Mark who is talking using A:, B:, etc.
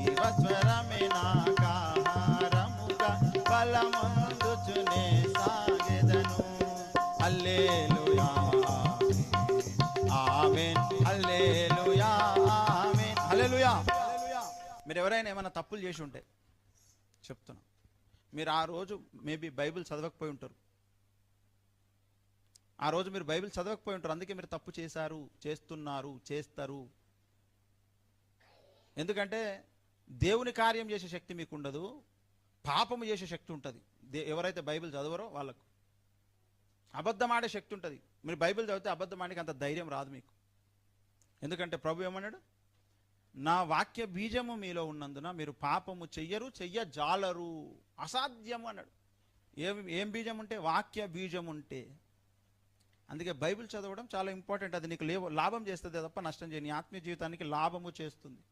A: జీవస్వరమే నాకాహారముగా బలమందుచునే సాగెదను. హల్లెలూయా ఆమేన్, హల్లెలూయా ఆమేన్, హల్లెలూయా. మీరు ఎవరైనా ఏమైనా తప్పులు చేసి ఉంటే చెప్తున్నా, మీరు ఆ రోజు మేబీ బైబిల్ చదవకపోయి ఉంటారు. ఆ రోజు మీరు బైబిల్ చదవకపోయి ఉంటారు, అందుకే మీరు తప్పు చేశారు, చేస్తున్నారు, చేస్తారు. ఎందుకంటే దేవుని కార్యం చేసే శక్తి మీకు ఉండదు, పాపము చేసే శక్తి ఉంటుంది. ఎవరైతే బైబిల్ చదవరో వాళ్ళకు అబద్ధం ఆడే శక్తి ఉంటుంది. మీరు బైబిల్ చదివితే అబద్ధం ఆడికి అంత ధైర్యం రాదు మీకు. ఎందుకంటే ప్రభు ఏమన్నాడు? నా వాక్య బీజము మీలో ఉన్నందున మీరు పాపము చెయ్యరు, చెయ్యజాలరు. అసాధ్యము అన్నాడు. ఏం బీజం ఉంటే? వాక్య బీజం ఉంటే. అందుకే బైబిల్ చదవడం చాలా ఇంపార్టెంట్. అది నీకు లాభం చేస్తుంది తప్ప నష్టం చేయని ఆత్మీయ జీవితానికి లాభము చేస్తుంది.